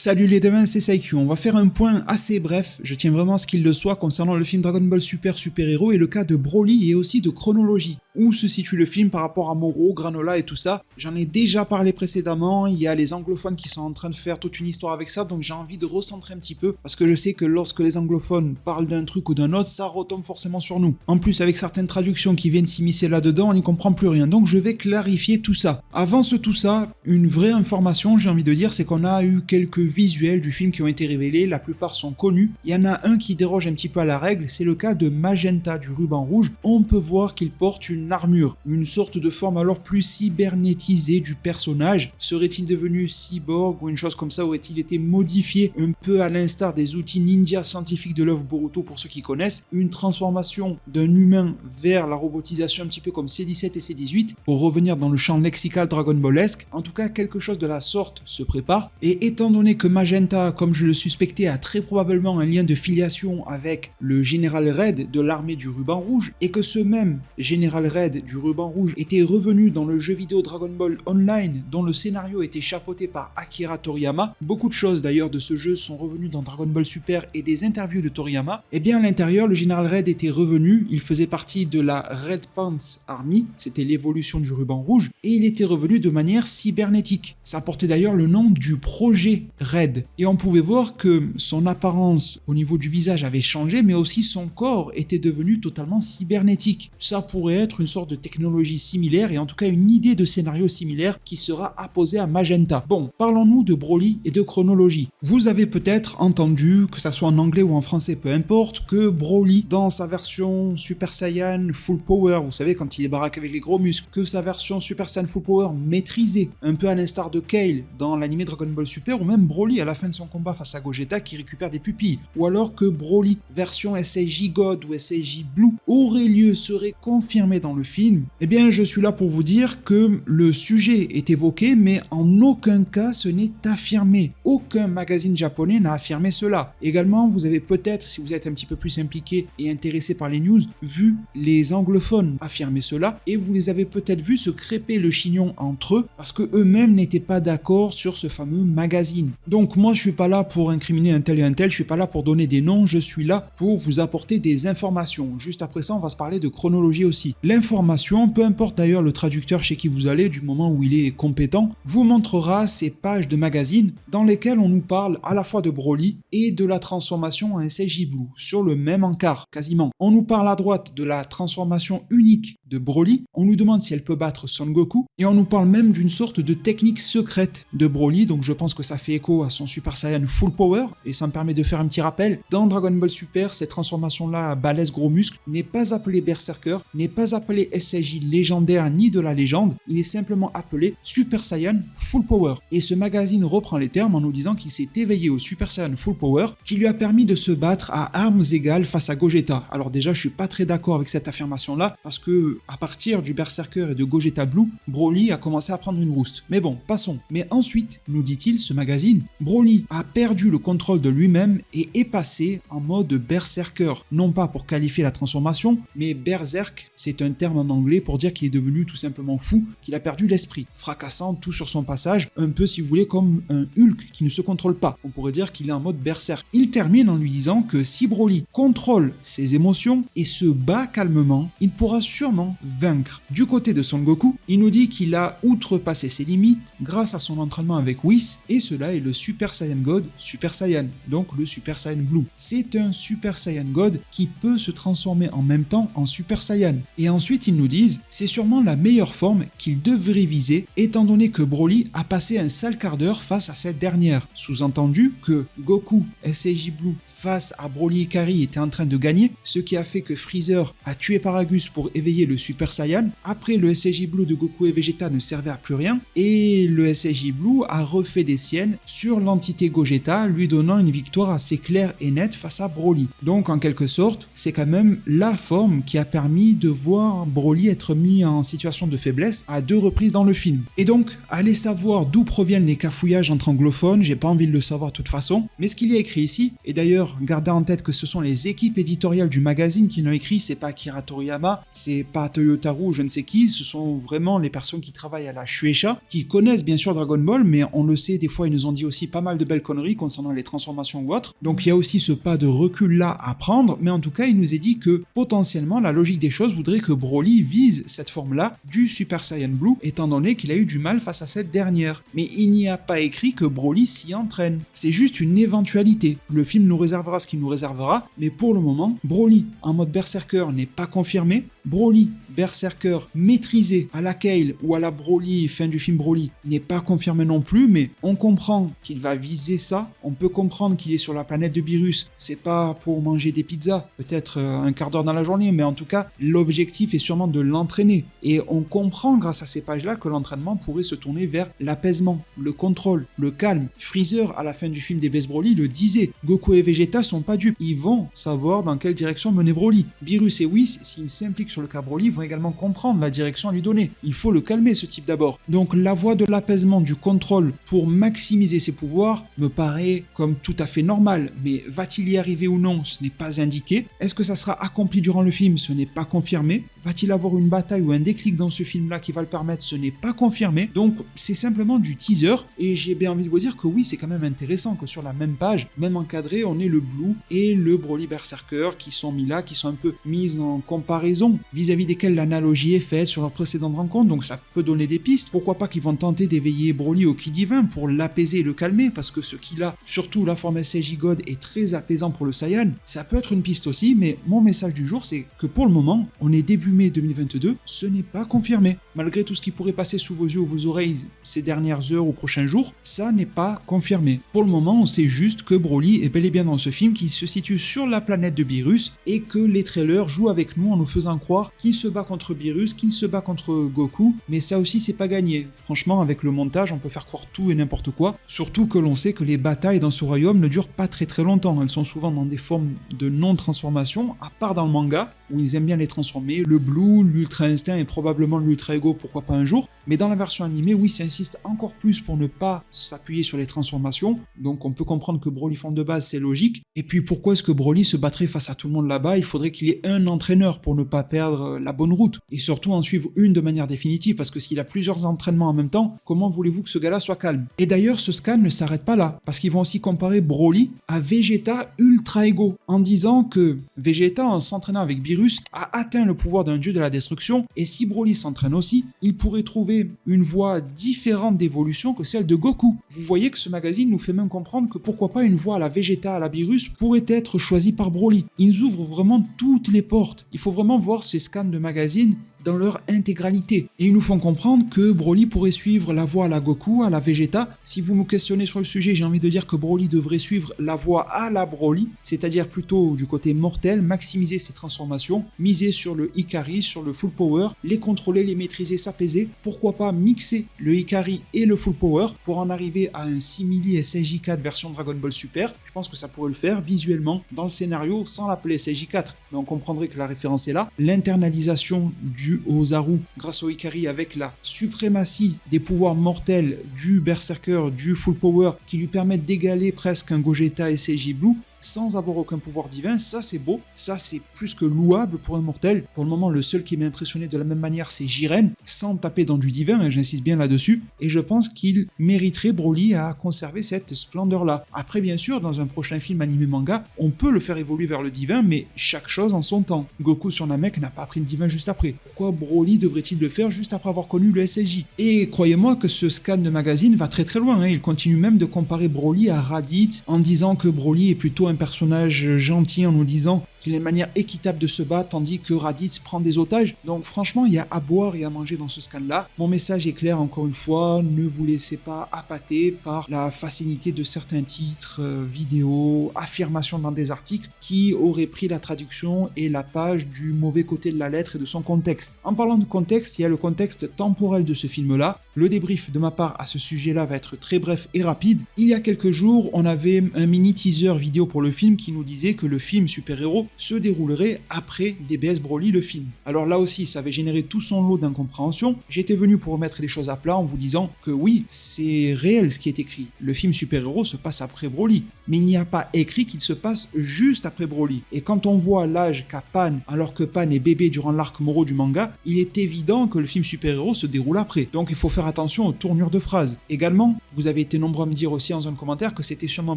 Salut les devins, c'est Saikyu. On va faire un point assez bref, je tiens vraiment à ce qu'il le soit, concernant le film Dragon Ball Super Super Hero et le cas de Broly et aussi de chronologie. Où se situe le film par rapport à Moro, Granola et tout ça. J'en ai déjà parlé précédemment, il y a les anglophones qui sont en train de faire toute une histoire avec ça, donc j'ai envie de recentrer un petit peu, parce que je sais que lorsque les anglophones parlent d'un truc ou d'un autre, ça retombe forcément sur nous. En plus, avec certaines traductions qui viennent s'immiscer là-dedans, on n'y comprend plus rien, donc je vais clarifier tout ça. Avant tout ça, une vraie information, j'ai envie de dire, c'est qu'on a eu quelques visuels du film qui ont été révélés, la plupart sont connus. Il y en a un qui déroge un petit peu à la règle, c'est le cas de Magenta du ruban rouge. On peut voir qu'il porte une armure, une sorte de forme alors plus cybernétisée du personnage. Serait-il devenu cyborg ou une chose comme ça, aurait-il été modifié un peu à l'instar des outils ninja scientifiques de l'œuvre Boruto pour ceux qui connaissent, une transformation d'un humain vers la robotisation un petit peu comme C17 et C18 pour revenir dans le champ lexical Dragon Ballesque. En tout cas, quelque chose de la sorte se prépare, et étant donné que Magenta, comme je le suspectais, a très probablement un lien de filiation avec le général Red de l'armée du ruban rouge, et que ce même général Red du ruban rouge était revenu dans le jeu vidéo Dragon Ball Online, dont le scénario était chapeauté par Akira Toriyama, beaucoup de choses d'ailleurs de ce jeu sont revenues dans Dragon Ball Super et des interviews de Toriyama, et bien à l'intérieur, le général Red était revenu, il faisait partie de la Red Pants Army, c'était l'évolution du ruban rouge, et il était revenu de manière cybernétique. Ça portait d'ailleurs le nom du projet Red. Et on pouvait voir que son apparence au niveau du visage avait changé, mais aussi son corps était devenu totalement cybernétique. Ça pourrait être une sorte de technologie similaire, et en tout cas une idée de scénario similaire qui sera apposée à Magenta. Bon, parlons-nous de Broly et de chronologie. Vous avez peut-être entendu, que ça soit en anglais ou en français, peu importe, que Broly, dans sa version Super Saiyan Full Power, vous savez, quand il est baraque avec les gros muscles, que sa version Super Saiyan Full Power maîtrisée, un peu à l'instar de Kale dans l'anime Dragon Ball Super, ou même Broly à la fin de son combat face à Gogeta qui récupère des pupilles, ou alors que Broly version SAJ God ou SAJ Blue aurait lieu, serait confirmé dans le film, eh bien je suis là pour vous dire que le sujet est évoqué, mais en aucun cas ce n'est affirmé. Aucun magazine japonais n'a affirmé cela. Également, vous avez peut-être, si vous êtes un petit peu plus impliqué et intéressé par les news, vu les anglophones affirmer cela, et vous les avez peut-être vus se crêper le chignon entre eux, parce que eux-mêmes n'étaient pas d'accord sur ce fameux magazine. Donc moi je suis pas là pour incriminer un tel et un tel, je suis pas là pour donner des noms, je suis là pour vous apporter des informations. Juste après ça, on va se parler de chronologie aussi. L'information, peu importe d'ailleurs le traducteur chez qui vous allez, du moment où il est compétent, vous montrera ces pages de magazine dans lesquelles on nous parle à la fois de Broly et de la transformation en SAJ Blue, sur le même encart, quasiment. On nous parle à droite de la transformation unique de Broly, on nous demande si elle peut battre Son Goku, et on nous parle même d'une sorte de technique secrète de Broly, donc je pense que ça fait écho à son Super Saiyan Full Power, et ça me permet de faire un petit rappel. Dans Dragon Ball Super, cette transformation-là à balèze gros muscles n'est pas appelée Berserker, n'est pas appelée SAJ légendaire ni de la légende, il est simplement appelé Super Saiyan Full Power. Et ce magazine reprend les termes en nous disant qu'il s'est éveillé au Super Saiyan Full Power, qui lui a permis de se battre à armes égales face à Gogeta. Alors déjà, je suis pas très d'accord avec cette affirmation-là, parce que à partir du Berserker et de Gogeta Blue, Broly a commencé à prendre une rouste. Mais bon, passons. Mais ensuite, nous dit-il ce magazine, Broly a perdu le contrôle de lui-même et est passé en mode Berserker. Non pas pour qualifier la transformation, mais Berserk, c'est un terme en anglais pour dire qu'il est devenu tout simplement fou, qu'il a perdu l'esprit, fracassant tout sur son passage, un peu si vous voulez comme un Hulk qui ne se contrôle pas. On pourrait dire qu'il est en mode Berserk. Il termine en lui disant que si Broly contrôle ses émotions et se bat calmement, il pourra sûrement vaincre. Du côté de Son Goku, il nous dit qu'il a outrepassé ses limites grâce à son entraînement avec Whis, et cela est le Super Saiyan God Super Saiyan, donc le Super Saiyan Blue. C'est un Super Saiyan God qui peut se transformer en même temps en Super Saiyan. Et ensuite ils nous disent, c'est sûrement la meilleure forme qu'il devrait viser, étant donné que Broly a passé un sale quart d'heure face à cette dernière. Sous-entendu que Goku SAJ Blue face à Broly Ikari était en train de gagner, ce qui a fait que Freezer a tué Paragus pour éveiller le Super Saiyan. Après, le SAJ Blue de Goku et Vegeta ne servait à plus rien, et le SAJ Blue a refait des siennes sur l'entité Gogeta, lui donnant une victoire assez claire et nette face à Broly. Donc en quelque sorte, c'est quand même la forme qui a permis de voir Broly être mis en situation de faiblesse à 2 reprises dans le film. Et donc, allez savoir d'où proviennent les cafouillages entre anglophones, j'ai pas envie de le savoir de toute façon, mais ce qu'il y a écrit ici, et d'ailleurs gardez en tête que ce sont les équipes éditoriales du magazine qui l'ont écrit, c'est pas Akira Toriyama, c'est pas pas Toyotaru ou je ne sais qui, ce sont vraiment les personnes qui travaillent à la Shueisha, qui connaissent bien sûr Dragon Ball, mais on le sait, des fois ils nous ont dit aussi pas mal de belles conneries concernant les transformations ou autres. Donc il y a aussi ce pas de recul là à prendre, mais en tout cas il nous est dit que potentiellement la logique des choses voudrait que Broly vise cette forme-là du Super Saiyan Blue, étant donné qu'il a eu du mal face à cette dernière. Mais il n'y a pas écrit que Broly s'y entraîne. C'est juste une éventualité. Le film nous réservera ce qu'il nous réservera, mais pour le moment, Broly en mode Berserker n'est pas confirmé. Broly, Berserker maîtrisé à la Kale ou à la Broly, fin du film Broly, n'est pas confirmé non plus, mais on comprend qu'il va viser ça. On peut comprendre qu'il est sur la planète de Beerus. C'est pas pour manger des pizzas, peut-être un quart d'heure dans la journée, mais en tout cas, l'objectif est sûrement de l'entraîner. Et on comprend grâce à ces pages-là que l'entraînement pourrait se tourner vers l'apaisement, le contrôle, le calme. Freezer, à la fin du film des Best Broly, le disait. Goku et Vegeta sont pas dupes. Ils vont savoir dans quelle direction mener Broly. Beerus et Whis, s'ils s'impliquent sur le cas Broly, vont également comprendre la direction à lui donner. Il faut le calmer, ce type d'abord. Donc la voie de l'apaisement, du contrôle pour maximiser ses pouvoirs me paraît comme tout à fait normal. Mais va-t-il y arriver ou non? Ce n'est pas indiqué. Est-ce que ça sera accompli durant le film? Ce n'est pas confirmé. Va-t-il avoir une bataille ou un déclic dans ce film-là qui va le permettre? Ce n'est pas confirmé. Donc c'est simplement du teaser. Et j'ai bien envie de vous dire que oui, c'est quand même intéressant que sur la même page, même encadré, on ait le Blue et le Broly Berserker qui sont mis là, qui sont un peu mis en comparaison, vis-à-vis desquels l'analogie est faite sur leur précédente rencontre, donc ça peut donner des pistes. Pourquoi pas qu'ils vont tenter d'éveiller Broly au Ki divin pour l'apaiser et le calmer, parce que ce qu'il a, surtout la forme SSJ God, est très apaisant pour le Saiyan. Ça peut être une piste aussi, mais mon message du jour, c'est que pour le moment, on est début mai 2022, ce n'est pas confirmé. Malgré tout ce qui pourrait passer sous vos yeux ou vos oreilles ces dernières heures ou prochains jours, ça n'est pas confirmé. Pour le moment, on sait juste que Broly est bel et bien dans ce film qui se situe sur la planète de Beerus et que les trailers jouent avec nous en nous faisant croire qu'il se bat contre Beerus, qu'il se bat contre Goku, mais ça aussi c'est pas gagné. Franchement, avec le montage, on peut faire croire tout et n'importe quoi, surtout que l'on sait que les batailles dans ce royaume ne durent pas très longtemps, elles sont souvent dans des formes de non-transformation, à part dans le manga, où ils aiment bien les transformer, le Blue, l'Ultra Instinct et probablement l'Ultra Ego, pourquoi pas un jour, mais dans la version animée, oui, ça insiste encore plus pour ne pas s'appuyer sur les transformations, donc on peut comprendre que Broly forme de base, c'est logique, et puis pourquoi est-ce que Broly se battrait face à tout le monde là-bas? Il faudrait qu'il y ait un entraîneur pour ne pas perdre la bonne route, et surtout en suivre une de manière définitive, parce que s'il a plusieurs entraînements en même temps, comment voulez-vous que ce gars-là soit calme? Et d'ailleurs, ce scan ne s'arrête pas là, parce qu'ils vont aussi comparer Broly à Vegeta Ultra Ego, en disant que Vegeta, en s'entraînant avec Beerus, a atteint le pouvoir d'un dieu de la destruction, et si Broly s'entraîne aussi, il pourrait trouver une voie différente d'évolution que celle de Goku. Vous voyez que ce magazine nous fait même comprendre que pourquoi pas une voie à la Vegeta, à la Beerus, pourrait être choisie par Broly. Il nous ouvre vraiment toutes les portes. Il faut vraiment voir ces scans de magazines dans leur intégralité. Et ils nous font comprendre que Broly pourrait suivre la voie à la Goku, à la Vegeta. Si vous me questionnez sur le sujet, j'ai envie de dire que Broly devrait suivre la voie à la Broly, c'est-à-dire plutôt du côté mortel, maximiser ses transformations, miser sur le Ikari, sur le Full Power, les contrôler, les maîtriser, s'apaiser. Pourquoi pas mixer le Ikari et le Full Power pour en arriver à un simili SSJ4 version Dragon Ball Super. Je pense que ça pourrait le faire visuellement dans le scénario sans l'appeler SSJ4, mais on comprendrait que la référence est là. L'internalisation du Ozaru grâce au Ikari avec la suprématie des pouvoirs mortels du Berserker, du Full Power qui lui permettent d'égaler presque un Gogeta SSJ Blue sans avoir aucun pouvoir divin, ça c'est beau, ça c'est plus que louable pour un mortel. Pour le moment, le seul qui m'a impressionné de la même manière, c'est Jiren, sans taper dans du divin, hein, j'insiste bien là-dessus, et je pense qu'il mériterait Broly à conserver cette splendeur-là. Après, bien sûr, dans un prochain film animé manga, on peut le faire évoluer vers le divin, mais chaque chose en son temps. Goku sur Namek n'a pas appris le divin juste après. Pourquoi Broly devrait-il le faire juste après avoir connu le SSJ? Et croyez-moi que ce scan de magazine va très loin, hein. Il continue même de comparer Broly à Raditz en disant que Broly est plutôt un personnage gentil, en nous disant qu'il a une manière équitable de se battre, tandis que Raditz prend des otages. Donc franchement, il y a à boire et à manger dans ce scan-là. Mon message est clair, encore une fois, ne vous laissez pas appâter par la facilité de certains titres, vidéos, affirmations dans des articles qui auraient pris la traduction et la page du mauvais côté de la lettre et de son contexte. En parlant de contexte, il y a le contexte temporel de ce film-là. Le débrief de ma part à ce sujet-là va être très bref et rapide. Il y a quelques jours, on avait un mini teaser vidéo pour le film qui nous disait que le film super-héros se déroulerait après DBS Broly le film. Alors là aussi, ça avait généré tout son lot d'incompréhension. J'étais venu pour remettre les choses à plat en vous disant que oui, c'est réel ce qui est écrit. Le film super-héros se passe après Broly, mais il n'y a pas écrit qu'il se passe juste après Broly. Et quand on voit l'âge qu'a Pan, alors que Pan est bébé durant l'arc Moro du manga, il est évident que le film super-héros se déroule après. Donc il faut faire attention aux tournures de phrases. Également, vous avez été nombreux à me dire aussi en zone commentaire que c'était sûrement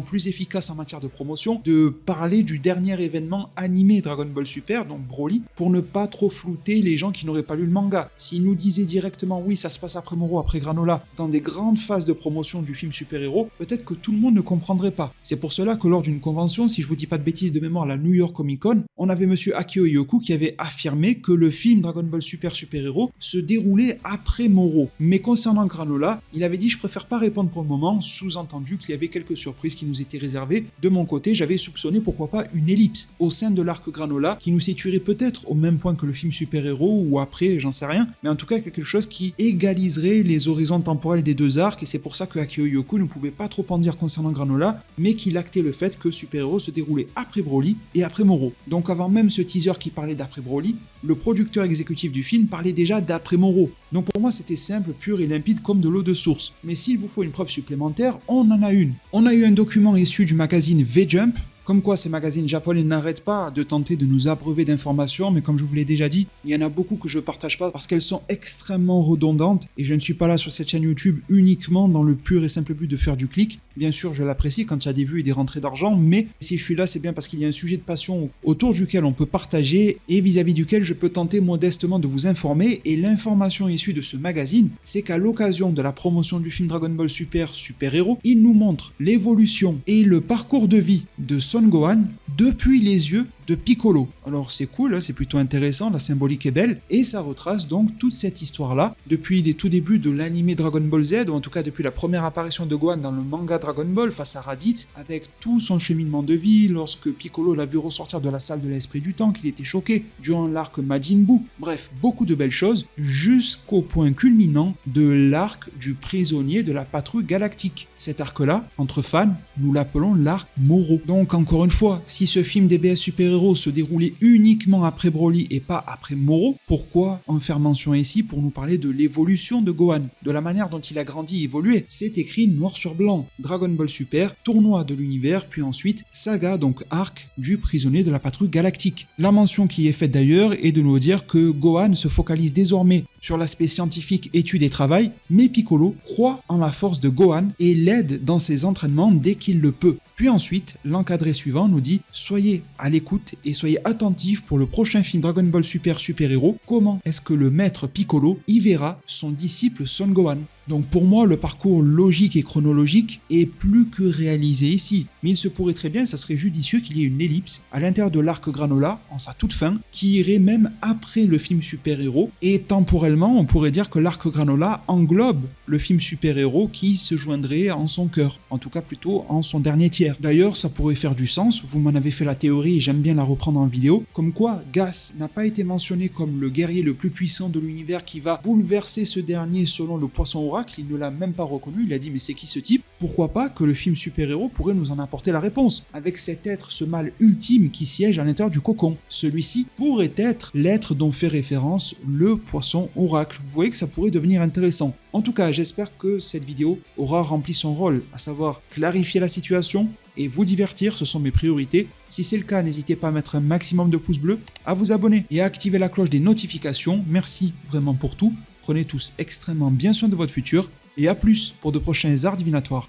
plus efficace en matière de promotion de parler du dernier événement animé Dragon Ball Super, donc Broly, pour ne pas trop flouter les gens qui n'auraient pas lu le manga. S'ils nous disaient directement oui, ça se passe après Moro, après Granola, dans des grandes phases de promotion du film super-héros, peut-être que tout le monde ne comprendrait pas. C'est pour cela que lors d'une convention, si je vous dis pas de bêtises de mémoire, la New York Comic Con, on avait monsieur Akio Yoku qui avait affirmé que le film Dragon Ball super-héros se déroulait après Moro. Mais concernant Granola, il avait dit je préfère pas répondre pour le moment, sous-entendu qu'il y avait quelques surprises qui nous étaient réservées. De mon côté, j'avais soupçonné pourquoi pas une ellipse au sein de l'arc Granola qui nous situerait peut-être au même point que le film super-héros ou après, j'en sais rien, mais en tout cas quelque chose qui égaliserait les horizons temporels des deux arcs et c'est pour ça que Akio Yoku ne pouvait pas trop en dire concernant Granola, mais qu'il actait le fait que super-héros se déroulait après Broly et après Moro. Donc avant même ce teaser qui parlait d'après Broly, le producteur exécutif du film parlait déjà d'après Moro. Donc pour moi c'était simple, pur et limpide comme de l'eau de source. Mais s'il vous faut une preuve supplémentaire, on en a une. On a eu un document issu du magazine V-Jump, comme quoi ces magazines japonais n'arrêtent pas de tenter de nous abreuver d'informations, mais comme je vous l'ai déjà dit, il y en a beaucoup que je ne partage pas parce qu'elles sont extrêmement redondantes et je ne suis pas là sur cette chaîne YouTube uniquement dans le pur et simple but de faire du clic. Bien sûr, je l'apprécie quand il y a des vues et des rentrées d'argent, mais si je suis là, c'est bien parce qu'il y a un sujet de passion autour duquel on peut partager et vis-à-vis duquel je peux tenter modestement de vous informer. Et l'information issue de ce magazine, c'est qu'à l'occasion de la promotion du film Dragon Ball super-héros, il nous montre l'évolution et le parcours de vie de Son Gohan depuis les yeux de Piccolo. Alors c'est cool, c'est plutôt intéressant, la symbolique est belle, et ça retrace donc toute cette histoire-là, depuis les tout débuts de l'anime Dragon Ball Z, ou en tout cas depuis la première apparition de Gohan dans le manga Dragon Ball face à Raditz, avec tout son cheminement de vie, lorsque Piccolo l'a vu ressortir de la salle de l'esprit du temps, qu'il était choqué, durant l'arc Majin Buu, bref, beaucoup de belles choses, jusqu'au point culminant de l'arc du prisonnier de la patrouille galactique. Cet arc-là, entre fans, nous l'appelons l'arc Moro. Donc encore une fois, si ce film DBS super-héros se déroulait uniquement après Broly et pas après Moro, pourquoi en faire mention ici pour nous parler de l'évolution de Gohan, de la manière dont il a grandi et évolué? C'est écrit noir sur blanc. Dragon Ball Super, tournoi de l'univers, puis ensuite saga, donc arc du prisonnier de la patrouille galactique. La mention qui est faite d'ailleurs est de nous dire que Gohan se focalise désormais sur l'aspect scientifique, étude et travail, mais Piccolo croit en la force de Gohan et l'aide dans ses entraînements dès qu'il le peut. Puis ensuite, l'encadré suivant nous dit « Soyez à l'écoute et soyez attentifs pour le prochain film Dragon Ball super-héros, comment est-ce que le maître Piccolo y verra son disciple Son Gohan ?» Donc pour moi, le parcours logique et chronologique est plus que réalisé ici. Mais il se pourrait très bien, ça serait judicieux qu'il y ait une ellipse à l'intérieur de l'arc Granola, en sa toute fin, qui irait même après le film super-héros. Et temporellement, on pourrait dire que l'arc Granola englobe le film super-héros qui se joindrait en son cœur. En tout cas plutôt en son dernier tiers. D'ailleurs, ça pourrait faire du sens, vous m'en avez fait la théorie et j'aime bien la reprendre en vidéo, comme quoi Gas n'a pas été mentionné comme le guerrier le plus puissant de l'univers qui va bouleverser ce dernier selon le poisson oracle, il ne l'a même pas reconnu, il a dit mais c'est qui ce type? Pourquoi pas que le film super-héros pourrait nous en apporter la réponse, avec cet être, ce mal ultime qui siège à l'intérieur du cocon. Celui-ci pourrait être l'être dont fait référence le poisson oracle. Vous voyez que ça pourrait devenir intéressant. En tout cas, j'espère que cette vidéo aura rempli son rôle, à savoir clarifier la situation et vous divertir, ce sont mes priorités. Si c'est le cas, n'hésitez pas à mettre un maximum de pouces bleus, à vous abonner et à activer la cloche des notifications. Merci vraiment pour tout. Prenez tous extrêmement bien soin de votre futur et à plus pour de prochains arts divinatoires.